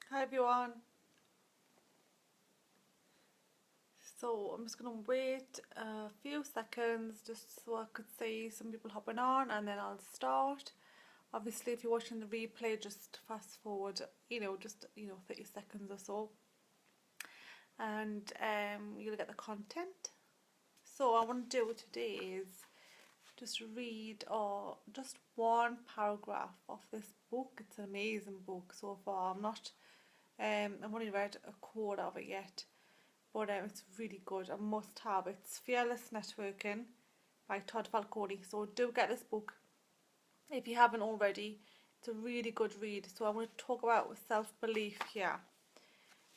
Hi everyone. So I'm just gonna wait a few seconds just so I could see some people hopping on and then I'll start. Obviously if you're watching the replay just fast forward, just 30 seconds or so and you'll get the content. So what I want to do today is just read or just one paragraph of this book. It's an amazing book so far. I've only read a quarter of it yet. But it's really good, a must have. It's Fearless Networking by Todd Falcone. So do get this book if you haven't already. It's a really good read. So I want to talk about self-belief here.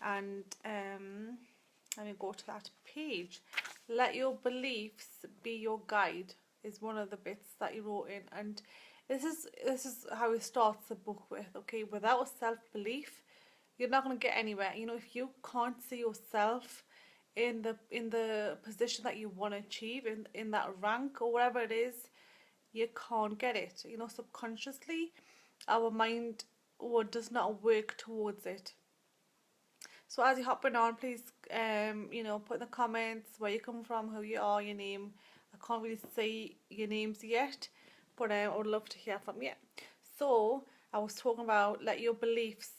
And let me go to that page. Let your beliefs be your guide is one of the bits that he wrote in. And this is how he starts the book with, okay? Without self-belief, you're not going to get anywhere. If you can't see yourself in the position that you want to achieve in that rank or whatever it is, you can't get it. Subconsciously our mind does not work towards it. So as you're hopping on, please put in the comments where you come from, who you are, your name. I can't really say your names yet, but I would love to hear from you. So I was talking about let your beliefs,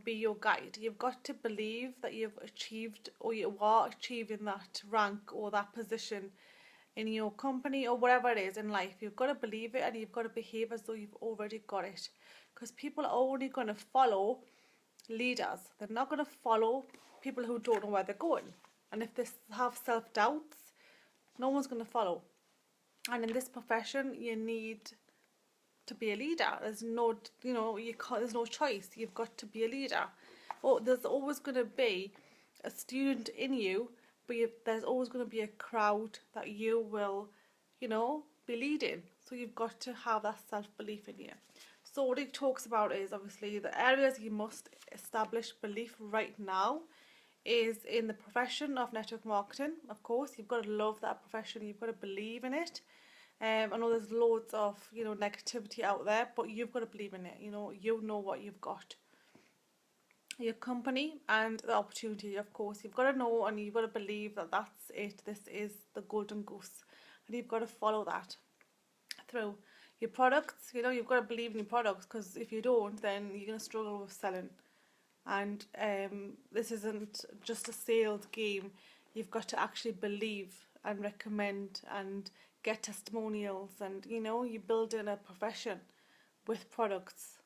be your guide. You've got to believe that you've achieved or you are achieving that rank or that position in your company or whatever it is in life. You've got to believe it and you've got to behave as though you've already got it. Because people are only going to follow leaders. They're not going to follow people who don't know where they're going. And if they have self-doubts, no one's going to follow. And in this profession, you need to be a leader. There's no, there's no choice. You've got to be a leader. Or there's always going to be a student in you, but there's always going to be a crowd that you will, be leading. So you've got to have that self-belief in you. So what he talks about is obviously the areas you must establish belief right now is in the profession of network marketing. Of course, you've got to love that profession. You've got to believe in it. I know there's loads of negativity out there, but you've got to believe in it. You know what you've got. Your company and the opportunity, of course, you've got to know and you've got to believe that that's it. This is the golden goose, and you've got to follow that through. Your products, you've got to believe in your products, because if you don't, then you're going to struggle with selling. And this isn't just a sales game. You've got to actually believe and recommend and get testimonials, and you build in a profession with products,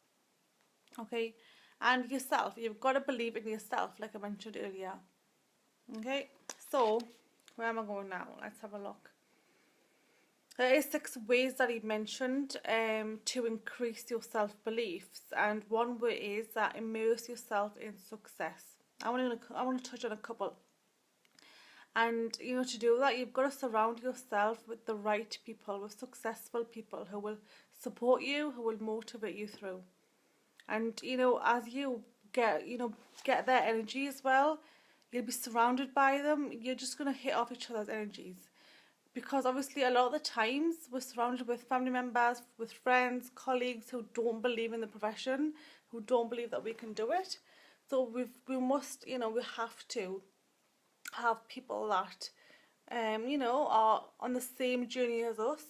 okay? And yourself, you've got to believe in yourself, like I mentioned earlier. Okay, so where am I going now? Let's have a look. There is 6 ways that he mentioned to increase your self-beliefs, and one way is that immerse yourself in success. I want to touch on a couple. And to do that, you've got to surround yourself with the right people, with successful people who will support you, who will motivate you through. And as you get their energy as well, you'll be surrounded by them. You're just going to hit off each other's energies. Because obviously a lot of the times we're surrounded with family members, with friends, colleagues who don't believe in the profession, who don't believe that we can do it. So we have to have people that are on the same journey as us,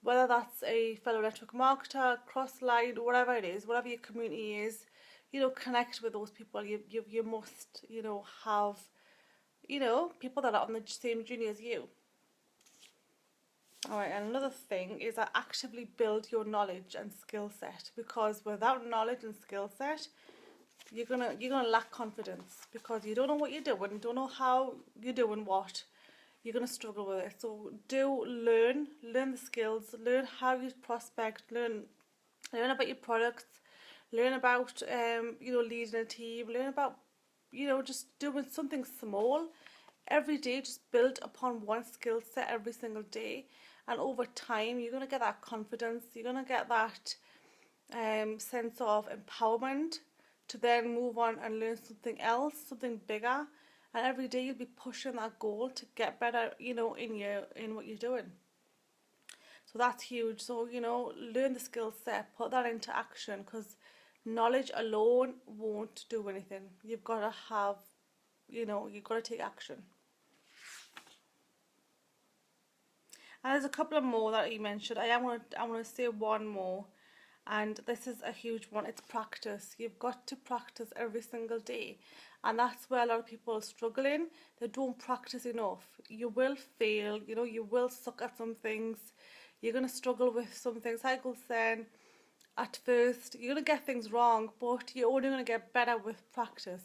whether that's a fellow network marketer, cross-line, whatever it is, whatever your community is, connect with those people. You must have people that are on the same journey as you. Alright, and another thing is that actively build your knowledge and skill set, because without knowledge and skill set, you're gonna lack confidence, because you don't know what you're doing, you don't know how you're doing what, you're gonna struggle with it. So learn the skills, learn how you prospect, learn about your products, learn about leading a team, learn about just doing something small every day. Just build upon one skill set every single day, and over time you're going to get that confidence, you're going to get that sense of empowerment to then move on and learn something else, something bigger, and every day you'll be pushing that goal to get better in what you're doing. So that's huge. So learn the skill set, put that into action, because Knowledge alone won't do anything. You've got to have, you've got to take action. And there's a couple of more that you mentioned. I want to say one more, and this is a huge one. It's practice. You've got to practice every single day, and that's where a lot of people are struggling. They don't practice enough. You will fail. You will suck at some things. You're going to struggle with some things. Like I was saying, at first you're going to get things wrong, but you're only going to get better with practice.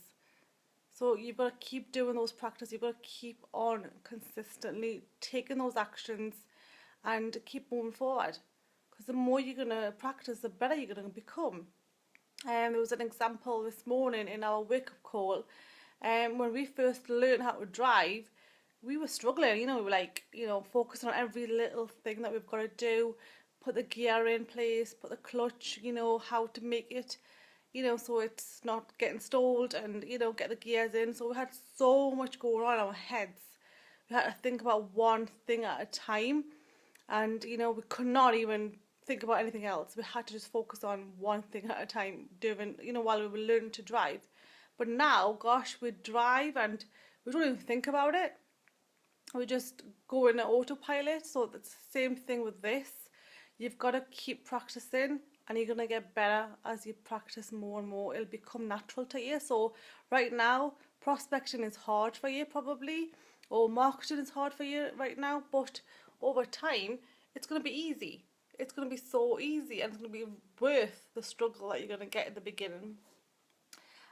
So you've got to keep doing those practice. You've got to keep on consistently taking those actions and keep moving forward. Because the more you're going to practice, the better you're going to become. There was an example this morning in our wake-up call. When we first learned how to drive, we were struggling. We were like, focusing on every little thing that we've got to do. Put the gear in place, put the clutch, how to make it, so it's not getting stalled, and, get the gears in. So we had so much going on in our heads. We had to think about one thing at a time, and, we could not even think about anything else. We had to just focus on one thing at a time, doing, while we were learning to drive. But now, gosh, we drive and we don't even think about it. We just go in an autopilot. So it's the same thing with this. You've got to keep practicing, and you're going to get better as you practice more and more. It'll become natural to you. So right now, prospecting is hard for you probably, or marketing is hard for you right now, but over time, it's going to be easy. It's going to be so easy, and it's going to be worth the struggle that you're going to get in the beginning.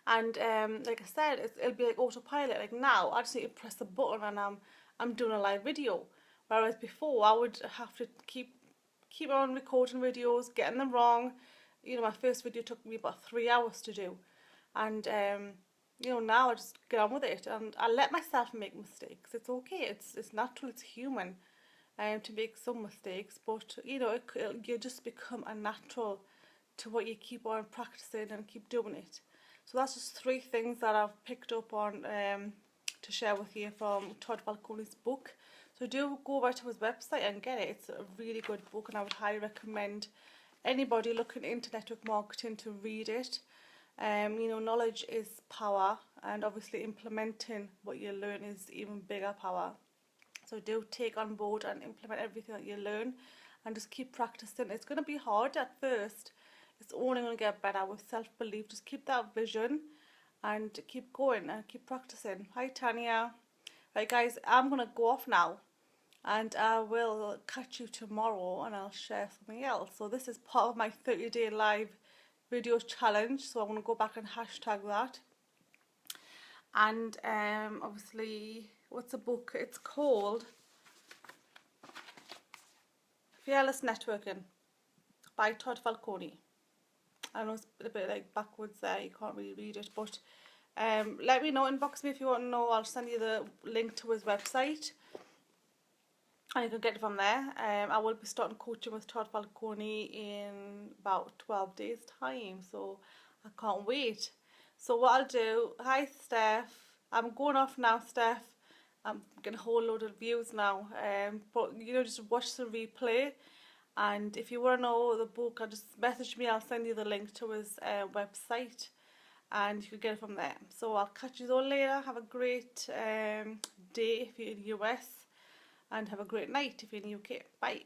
And like I said, it'll be like autopilot. Like now, I just need to press a button and I'm doing a live video. Whereas before, I would have to keep on recording videos, getting them wrong. My first video took me about 3 hours to do, and now I just get on with it, and I let myself make mistakes. It's okay. It's natural. It's human, to make some mistakes, but you just become a natural to what you keep on practicing and keep doing it. So that's just 3 things that I've picked up on to share with you from Todd Falcone's book. So do go over to his website and get it. It's a really good book, and I would highly recommend anybody looking into network marketing to read it. Knowledge is power, and obviously implementing what you learn is even bigger power. So do take on board and implement everything that you learn, and just keep practicing. It's going to be hard at first. It's only going to get better with self-belief. Just keep that vision and keep going and keep practicing. Hi Tanya. Right guys, I'm going to go off now, and I will catch you tomorrow, and I'll share something else. So this is part of my 30-day live video challenge, so I'm going to go back and hashtag that. And obviously, what's the book? It's called Fearless Networking by Todd Falcone. I know it's a bit like backwards there, you can't really read it, but let me know, inbox me if you want to know. I'll send you the link to his website, and you can get it from there. I will be starting coaching with Todd Falcone in about 12 days time, so I can't wait. So what I'll do, hi Steph, I'm going off now Steph, I'm getting a whole load of views now, but just watch the replay, and if you want to know the book, just message me, I'll send you the link to his website, and you can get it from there. So I'll catch you all later. Have a great day if you're in the US, and have a great night if you're in the UK. Bye.